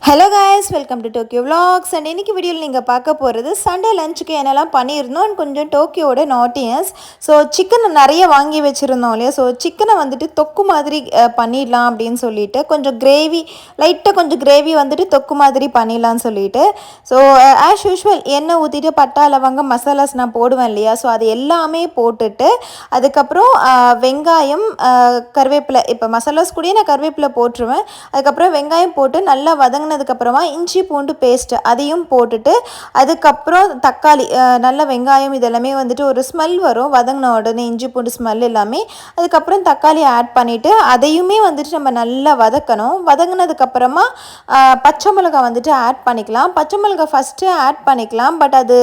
Hello guys, welcome to Tokyo vlogs. And இன்னைக்கு வீடியோவில் நீங்கள் பார்க்க போகிறது சண்டே லஞ்சுக்கு என்னெல்லாம் பண்ணியிருந்தோம் அண்ட் கொஞ்சம் டோக்கியோட நாட்டியஸ். ஸோ சிக்கனை நிறைய வாங்கி வச்சுருந்தோம் இல்லையா. ஸோ சிக்கனை வந்துட்டு தொக்கு மாதிரி பண்ணிடலாம் அப்படின்னு சொல்லிட்டு கொஞ்சம் கிரேவி லைட்டாக கொஞ்சம் கிரேவி வந்துட்டு தொக்கு மாதிரி பண்ணிடலான்னு சொல்லிட்டு ஸோ ஆஸ் யூஷுவல் எண்ணெய் ஊற்றிட்டு பட்டா லவங்கம் மசாலாஸ் நான் போடுவேன் இல்லையா. ஸோ அது எல்லாமே போட்டுட்டு அதுக்கப்புறம் வெங்காயம் கருவேப்பிலை, இப்போ மசாலாஸ் கூடயே நான் கருவேப்பிலை போட்டுருவேன். அதுக்கப்புறம் வெங்காயம் போட்டு நல்லா வதங்கினதுக்கப்புறமா இஞ்சி பூண்டு பேஸ்ட்டு அதையும் போட்டுட்டு அதுக்கப்புறம் தக்காளி நல்ல வெங்காயம் இதெல்லாமே வந்துட்டு ஒரு ஸ்மெல் வரும் வதங்கின உடனே இஞ்சி பூண்டு ஸ்மெல் எல்லாமே. அதுக்கப்புறம் தக்காளி ஆட் பண்ணிவிட்டு அதையுமே வந்துட்டு நம்ம நல்லா வதக்கணும். வதங்கினதுக்கப்புறமா பச்சை மிளகாய் வந்துட்டு ஆட் பண்ணிக்கலாம். பச்சை மிளகாய் ஃபஸ்ட்டு ஆட் பண்ணிக்கலாம், பட் அது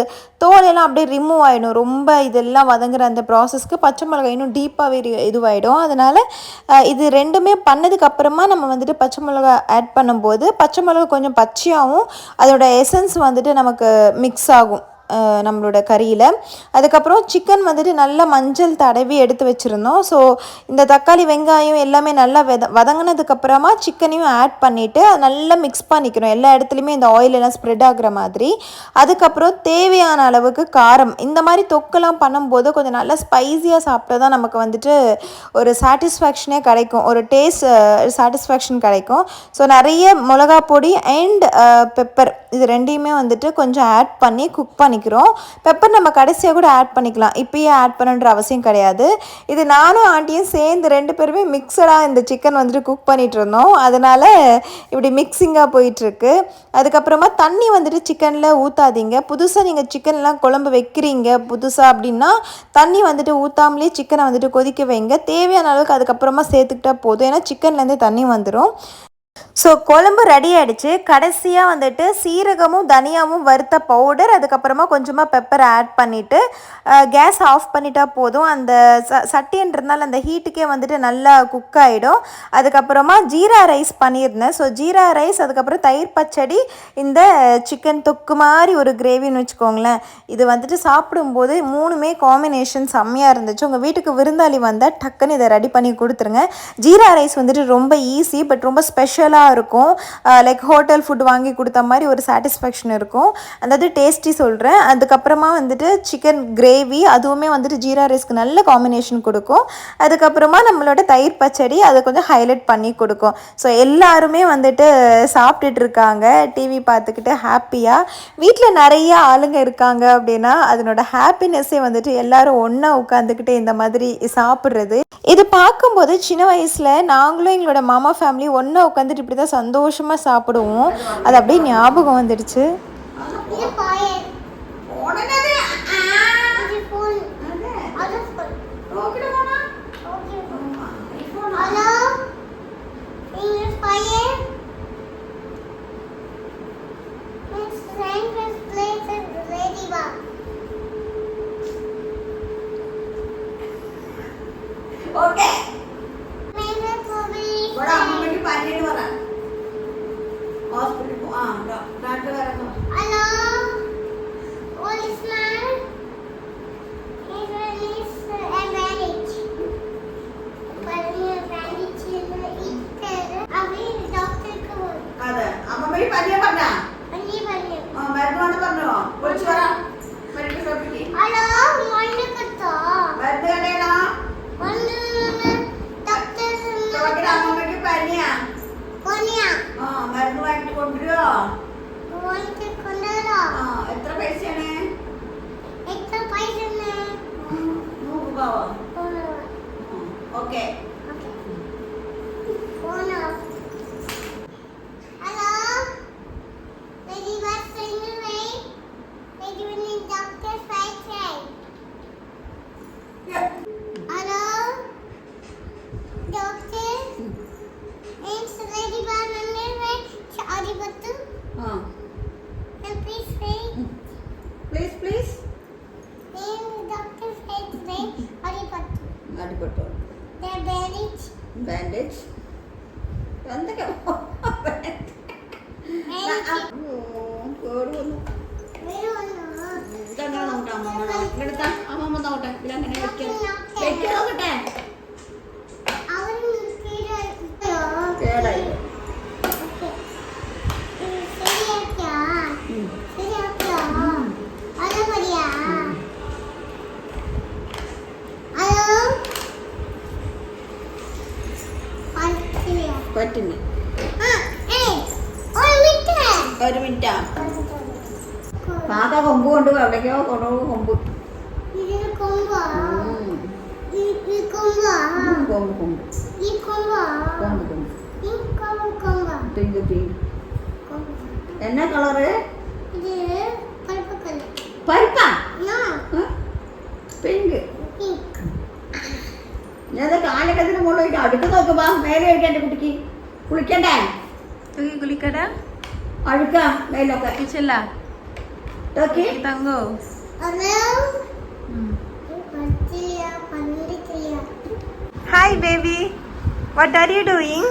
தோலெல்லாம் அப்படியே ரிமூவ் ஆகிடும். ரொம்ப இதெல்லாம் வதங்குற அந்த ப்ராசஸ்க்கு பச்சை மிளகாய் இன்னும் டீப்பாகவே இதுவாகிடும். அதனால் இது ரெண்டுமே பண்ணதுக்கப்புறமா நம்ம வந்துட்டு பச்சை மிளகாய் ஆட் பண்ணும்போது பச்சை மிளகாய் கொஞ்சம் பச்சையாகவும் அதோட எசன்ஸ் வந்துட்டு நமக்கு மிக்ஸ் ஆகும் நம்மளோட கறியில். அதுக்கப்புறம் சிக்கன் வந்துட்டு நல்லா மஞ்சள் தடவி எடுத்து வச்சுருந்தோம். ஸோ இந்த தக்காளி வெங்காயம் எல்லாமே நல்லா வதங்கினதுக்கப்புறமா சிக்கனையும் ஆட் பண்ணிவிட்டு நல்லா மிக்ஸ் பண்ணிக்கணும் எல்லா இடத்துலையுமே இந்த ஆயில் எல்லாம் ஸ்ப்ரெட் ஆகுற மாதிரி. அதுக்கப்புறம் தேவையான அளவுக்கு காரம். இந்த மாதிரி தொக்கெல்லாம் பண்ணும்போது கொஞ்சம் நல்லா ஸ்பைஸியாக சாப்பிட்டா தான் நமக்கு வந்துட்டு ஒரு சாட்டிஸ்ஃபேக்ஷனே கிடைக்கும், ஒரு டேஸ்ட் சாட்டிஸ்ஃபேக்ஷன் கிடைக்கும். ஸோ நிறைய மிளகா பொடி அண்ட் பெப்பர் இது ரெண்டையுமே வந்துட்டு கொஞ்சம் ஆட் பண்ணி குக் பண்ணிக்கிறோம். பெப்பர் நம்ம கடைசியாக கூட ஆட் பண்ணிக்கலாம், இப்பயே ஆட் பண்ணுன்ற அவசியம் கிடையாது. இது நானும் ஆண்டியும் சேர்ந்து ரெண்டு பேருமே மிக்சடாக இந்த சிக்கன் வந்துட்டு குக் பண்ணிகிட்டு இருந்தோம். அதனால் இப்படி மிக்சிங்காக போயிட்டுருக்கு. அதுக்கப்புறமா தண்ணி வந்துட்டு சிக்கனில் ஊற்றாதீங்க. புதுசாக நீங்கள் சிக்கன்லாம் குழம்பு வைக்கிறீங்க புதுசாக அப்படின்னா தண்ணி வந்துட்டு ஊற்றாமலே சிக்கனை வந்துட்டு கொதிக்க வைங்க. தேவையான அளவுக்கு அதுக்கப்புறமா சேர்த்துக்கிட்டா போதும், ஏன்னா சிக்கன்லேருந்து தண்ணி வந்துடும். ஸோ குழம்பு ரெடி ஆகிடுச்சு. கடைசியாக வந்துட்டு சீரகமும் தனியாவும் வறுத்த பவுடர், அதுக்கப்புறமா கொஞ்சமாக பெப்பர் ஆட் பண்ணிவிட்டு கேஸ் ஆஃப் பண்ணிட்டா போதும். அந்த சட்டின்றதுனால அந்த ஹீட்டுக்கே வந்துட்டு நல்லா குக் ஆகிடும். அதுக்கப்புறமா ஜீரா ரைஸ் பண்ணியிருந்தேன். ஸோ ஜீரா ரைஸ், அதுக்கப்புறம் தயிர் பச்சடி, இந்த சிக்கன் தொக்கு மாதிரி ஒரு கிரேவின்னு வச்சுக்கோங்களேன். இது வந்துட்டு சாப்பிடும்போது மூணுமே காம்பினேஷன் செம்மையாக இருந்துச்சு. உங்கள் வீட்டுக்கு விருந்தாளி வந்தால் டக்குன்னு இதை ரெடி பண்ணி கொடுத்துருங்க. ஜீரா ரைஸ் வந்துட்டு ரொம்ப ஈஸி, பட் ரொம்ப ஸ்பெஷலாக இருக்கும். லைக் ஹோட்டல் ஃபுட் வாங்கி கொடுத்த மாதிரி ஒரு சாட்டிஸ்ஃபேக்ஷன் இருக்கும். அதாவது டேஸ்டி சொல்கிறேன். அதுக்கப்புறமா வந்துட்டு சிக்கன் கிரேவி, அதுவுமே வந்துட்டு ஜீரா ரைஸ்க்கு நல்ல காம்பினேஷன் கொடுக்கும். அதுக்கப்புறமா நம்மளோட தயிர் பச்சடி அதை கொஞ்சம் ஹைலைட் பண்ணி கொடுக்கும். ஸோ எல்லாருமே வந்துட்டு சாப்பிட்டுட்டு இருக்காங்க டிவி பார்த்துக்கிட்டு ஹாப்பியாக. வீட்டில் நிறைய ஆளுங்க இருக்காங்க அப்படின்னா அதனோட ஹாப்பினஸ்ஸே வந்துட்டு எல்லாரும் ஒன்றா உட்காந்துக்கிட்டு இந்த மாதிரி சாப்பிட்றது. இது பார்க்கும்போது சின்ன வயசில் நாங்களும் எங்களோட மாமா ஃபேமிலி ஒன்றா உட்காந்துட்டு இப்படி தான் சந்தோஷமாக சாப்பிடுவோம். அது அப்படியே ஞாபகம் வந்துடுச்சு. എത്ര പൈസയാണ്? ഓക്കെ. Bandage. എന്തൊക്കെ അമ്മമ്മ നോട്ടെ ഇതിലങ്ങനെ വെക്കാൻ നോക്കട്ടെ. കേടായി ഒരു മിനിറ്റാ കാക്ക കൊമ്പ് കൊണ്ട് എവിടേക്കോ കൊണ്ടുപോകും കൊമ്പ് കൊമ്പ് കൊമ്പ് കൊമ്പ് എന്നാ കളറ് പരിപ്പാ പിങ്ക് ഞാൻ കാലക്കത്തിന് മുകളിൽ അടുക്ക് നോക്കുമ്പോ മേലെ കഴിക്കാൻ എൻ്റെ കുട്ടിക്ക് കുളിക്കണ്ടേ കുളിക്കട അഴുക്ക മേലൊക്കെ കിച്ചല്ല നോക്കി തങ്കോ Hi baby, what are you doing?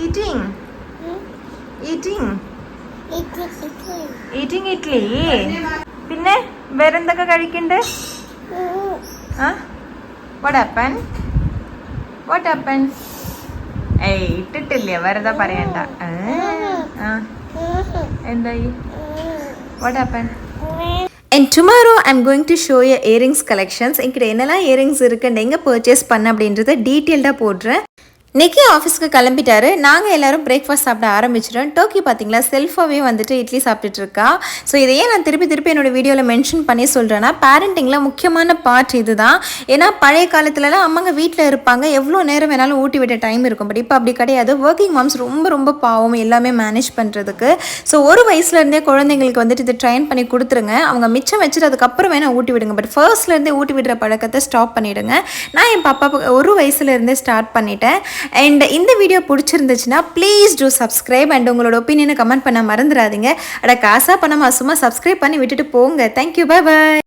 Eating. Eating. Eating idli. പിന്നെ വേറെന്തൊക്കെ കഴിക്കണ്ടേ? What happened? What happened? ഏയ് ഇട്ടിട്ടില്ല വെറുതെ പറയണ്ട. എന്തായി? What happened? And tomorrow I'm going to show you earrings collections. என்கிட்ட என்னெல்லாம் இயரிங்ஸ் இருக்குன்னு எங்கே பர்ச்சேஸ் பண்ண அப்படின்றத டீட்டெயில்டாக போடுறேன். நிக்கி ஆஃபீஸ்க்கு கிளம்பிட்டாரு. நாங்கள் எல்லோரும் பிரேக்ஃபாஸ்ட் சாப்பிட ஆரம்பிச்சிட்டோம். டோக்கி பார்த்தீங்களா செல்ஃபாகவே வந்துட்டு இட்லி சாப்பிட்டுட்டு இருக்கா. ஸோ இதையே நான் திருப்பி என்னோடய வீடியோவில் மென்ஷன் பண்ணி சொல்கிறேன்னா பேரண்டிங்கில் முக்கியமான பார்ட் இது தான். ஏன்னா பழைய காலத்துலலாம் அம்மாங்க வீட்டில் இருப்பாங்க, எவ்வளோ நேரம் வேணாலும் ஊட்டி விட டைம் இருக்கும். பட் இப்போ அப்படி கிடையாது. ஒர்க்கிங் மாம்ஸ் ரொம்ப பாவம் எல்லாமே மேனேஜ் பண்ணுறதுக்கு. ஸோ ஒரு வயசுலேருந்தே குழந்தைங்களுக்கு வந்துட்டு இதை ட்ரைன் பண்ணி கொடுத்துருங்க. அவங்க மிச்சம் வச்சுட்டு அதுக்கப்புறம் வேணால் ஊட்டி விடுங்க. பட் ஃபர்ஸ்ட்லேருந்தே ஊட்டி விடுற பழக்கத்தை ஸ்டாப் பண்ணிவிடுங்க. நான் என் பாப்பாவுக்கு ஒரு வயசுலேருந்தே ஸ்டார்ட் பண்ணிட்டேன். அண்ட் இந்த வீடியோ பிடிச்சிருந்துச்சுன்னா ப்ளீஸ் டூ சப்ஸ்கிரைப் அண்ட் உங்களோட ஒப்பீனியனை கமெண்ட் பண்ண மறந்துடாதீங்க. அட காசா பணமா சும்மா சப்ஸ்கிரைப் பண்ணி விட்டுட்டு போங்க. Thank you, bye bye.